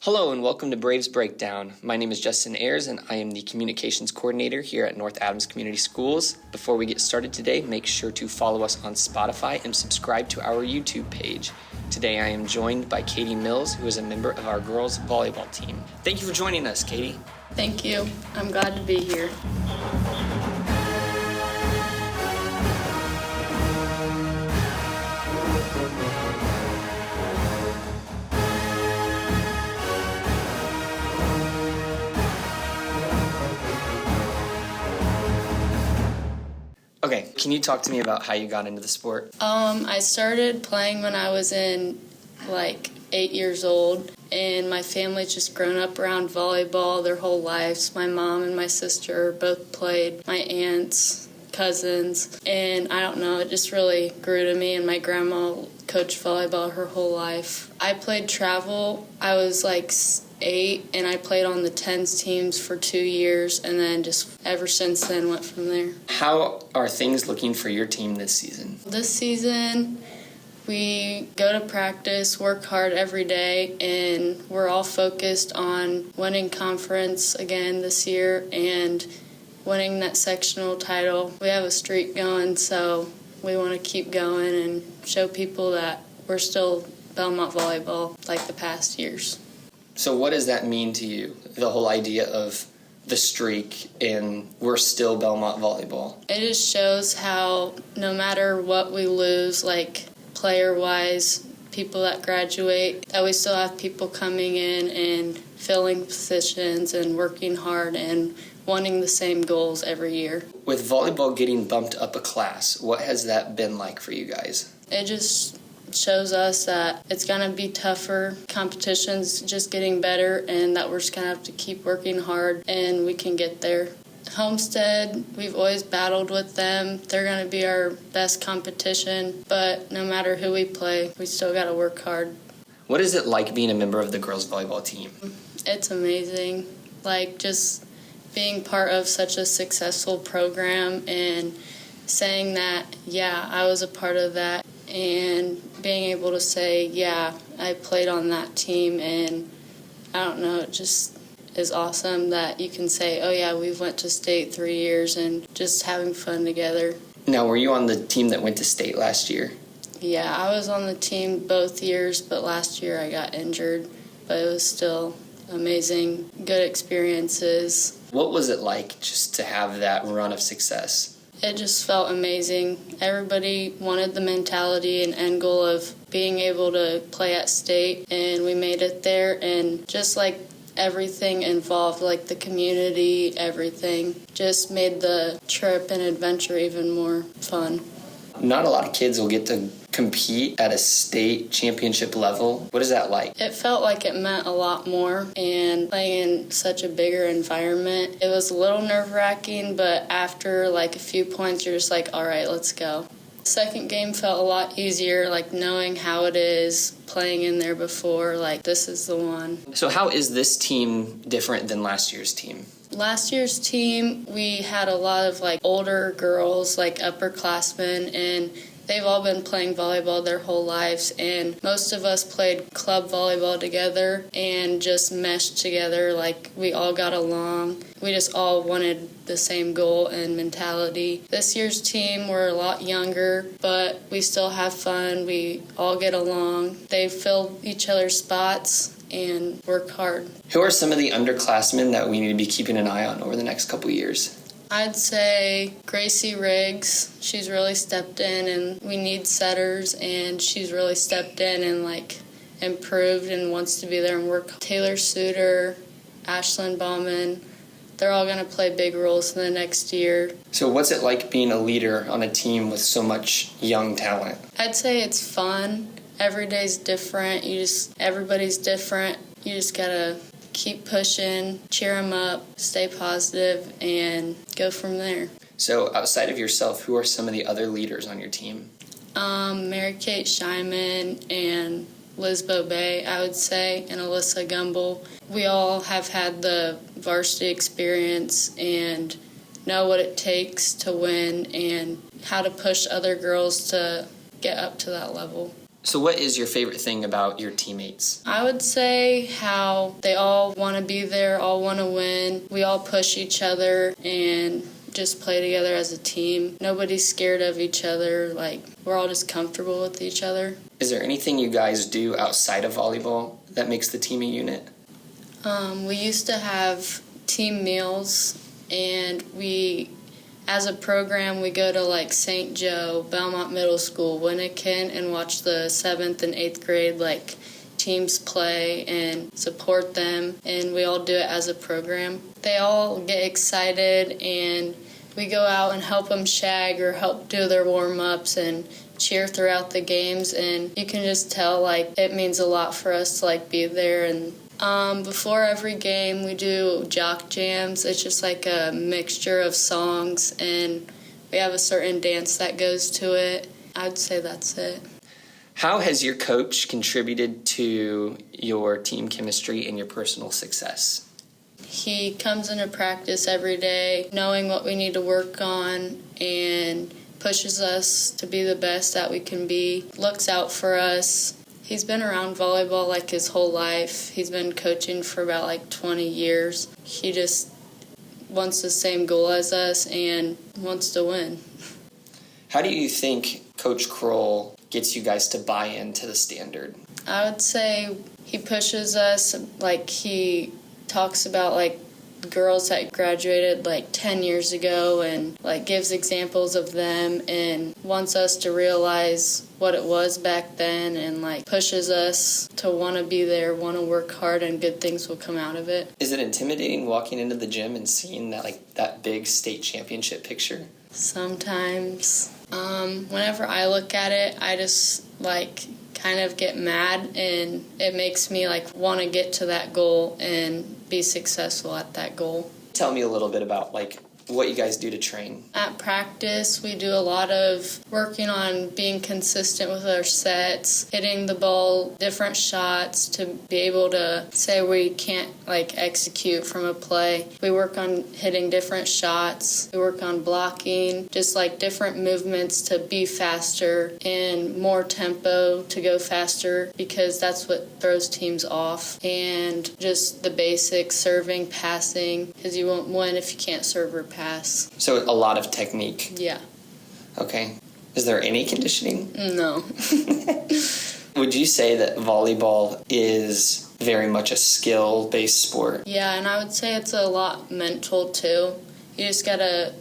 Hello and welcome to Braves Breakdown. My name is Justin Ayers and I am the Communications Coordinator here at North Adams Community Schools. Before we get started today, make sure to follow us on Spotify and subscribe to our YouTube page. Today I am joined by Katie Mills, who is a member of our girls volleyball team. Thank you for joining us, Katie. Thank you. I'm glad to be here. Okay, can you talk to me about how you got into the sport? I started playing when I was in 8 years old, and my family's just grown up around volleyball their whole lives. My mom and my sister both played, my aunts, cousins, and I don't know, it just really grew to me, and my grandma coached volleyball her whole life. I played travel. I was 8, and I played on the 10s teams for 2 years, and then just ever since then went from there. How are things looking for your team this season? This season, we go to practice, work hard every day, and we're all focused on winning conference again this year and winning that sectional title. We have a streak going, so we want to keep going and show people that we're still Bellmont volleyball like the past years. So what does that mean to you, the whole idea of the streak and we're still Bellmont volleyball? It just shows how no matter what we lose, player-wise, people that graduate, that we still have people coming in and filling positions and working hard and wanting the same goals every year. With volleyball getting bumped up a class, what has that been like for you guys? It just shows us that it's going to be tougher. Competition's just getting better, and that we're just going to have to keep working hard and we can get there. Homestead, we've always battled with them. They're going to be our best competition, but no matter who we play, we still got to work hard. What is it like being a member of the girls volleyball team? It's amazing. Just being part of such a successful program and saying that, yeah, I was a part of that, and being able to say, yeah, I played on that team, and I don't know, it just is awesome that you can say, oh yeah, we went to state 3 years and just having fun together. Now, were you on the team that went to state last year? Yeah, I was on the team both years, but last year I got injured, but it was still amazing, good experiences. What was it like just to have that run of success? It just felt amazing. Everybody wanted the mentality and end goal of being able to play at state, and we made it there. And just everything involved, the community, everything, just made the trip and adventure even more fun. Not a lot of kids will get to compete at a state championship level. What is that like? It felt like it meant a lot more, and playing in such a bigger environment, it was a little nerve-wracking, but after a few points, you're just all right, let's go. Second game felt a lot easier, knowing how it is, playing in there before, this is the one. So how is this team different than last year's team? Last year's team, we had a lot of older girls, upperclassmen, and they've all been playing volleyball their whole lives, and most of us played club volleyball together and just meshed together. We all got along. We just all wanted the same goal and mentality. This year's team, we're a lot younger, but we still have fun. We all get along. They fill each other's spots and work hard. Who are some of the underclassmen that we need to be keeping an eye on over the next couple years? I'd say Gracie Riggs. She's really stepped in, and we need setters, and she's really stepped in and improved and wants to be there and work. Taylor Suter, Ashlyn Bauman, they're all going to play big roles in the next year. So what's it like being a leader on a team with so much young talent? I'd say it's fun. Every day's different. Everybody's different. You just got to keep pushing, cheer them up, stay positive, and go from there. So outside of yourself, who are some of the other leaders on your team? Mary-Kate Scheinman and Liz Bobay, I would say, and Alyssa Gumble. We all have had the varsity experience and know what it takes to win and how to push other girls to get up to that level. So what is your favorite thing about your teammates? I would say how they all want to be there, all want to win. We all push each other and just play together as a team. Nobody's scared of each other. Like, we're all just comfortable with each other. Is there anything you guys do outside of volleyball that makes the team a unit? We used to have team meals, and as a program, we go to like St. Joe, Bellmont Middle School, Winnikin, and watch the 7th and 8th grade like teams play and support them, and we all do it as a program. They all get excited, and we go out and help them shag or help do their warm-ups and cheer throughout the games, and you can just tell like it means a lot for us to like be there. And before every game, we do jock jams. It's just like a mixture of songs, and we have a certain dance that goes to it. I'd say that's it. How has your coach contributed to your team chemistry and your personal success? He comes into practice every day knowing what we need to work on and pushes us to be the best that we can be, looks out for us. He's been around volleyball like his whole life. He's been coaching for about like 20 years. He just wants the same goal as us and wants to win. How do you think Coach Kroll gets you guys to buy into the standard? I would say he pushes us, like he talks about like girls that graduated like 10 years ago and like gives examples of them and wants us to realize what it was back then and like pushes us to want to be there, want to work hard, and good things will come out of it. Is it intimidating walking into the gym and seeing that big state championship picture? Sometimes. Whenever I look at it, I just like kind of get mad, and it makes me like want to get to that goal and be successful at that goal. Tell me a little bit about like what you guys do to train. At practice, we do a lot of working on being consistent with our sets, hitting the ball, different shots to be able to say we can't like execute from a play. We work on hitting different shots. We work on blocking, just like different movements to be faster and more tempo to go faster, because that's what throws teams off. And just the basics, serving, passing, because you won't win if you can't serve or pass. So a lot of technique. Yeah. Okay. Is there any conditioning? No. Would you say that volleyball is very much a skill-based sport? Yeah, and I would say it's a lot mental too. You just gotta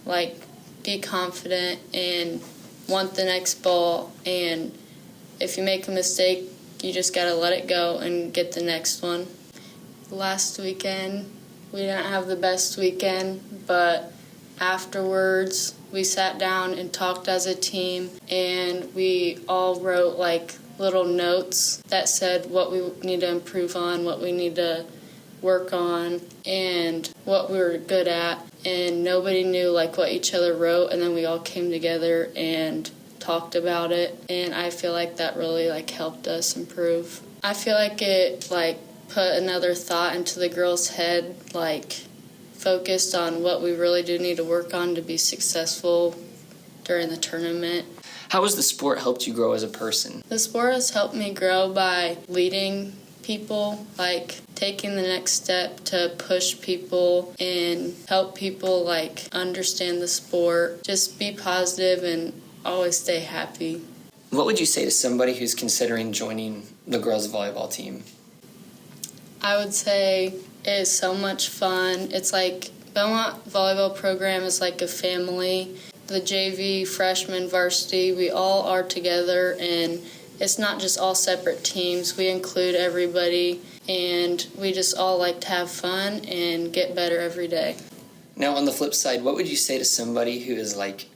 like be confident and want the next ball, and if you make a mistake, you just gotta let it go and get the next one. Last weekend, we didn't have the best weekend, but afterwards we sat down and talked as a team, and we all wrote like little notes that said what we need to improve on, what we need to work on, and what we were good at, and nobody knew like what each other wrote, and then we all came together and talked about it, and I feel like that really like helped us improve. I feel like it like put another thought into the girls' head, like focused on what we really do need to work on to be successful during the tournament. How has the sport helped you grow as a person? The sport has helped me grow by leading people, like taking the next step to push people and help people like understand the sport. Just be positive and always stay happy. What would you say to somebody who's considering joining the girls' volleyball team? I would say it is so much fun. It's like Bellmont volleyball program is like a family. The JV, freshman, varsity, we all are together, and it's not just all separate teams. We include everybody, and we just all like to have fun and get better every day. Now, on the flip side, what would you say to somebody who is like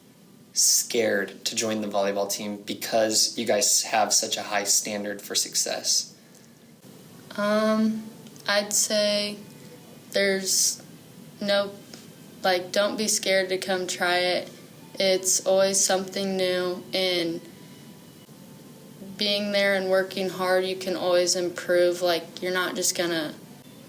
scared to join the volleyball team because you guys have such a high standard for success? I'd say there's no, like, don't be scared to come try it. It's always something new, and being there and working hard, you can always improve. Like, you're not just gonna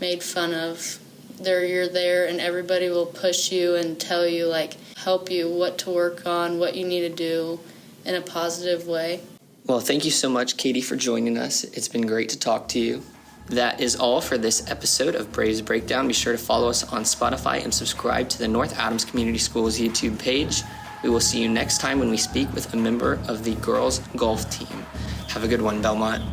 made fun of. You're there, and everybody will push you and tell you, like, help you what to work on, what you need to do in a positive way. Well, thank you so much, Katie, for joining us. It's been great to talk to you. That is all for this episode of Braves Breakdown. Be sure to follow us on Spotify and subscribe to the North Adams Community Schools YouTube page. We will see you next time when we speak with a member of the girls golf team. Have a good one, Bellmont.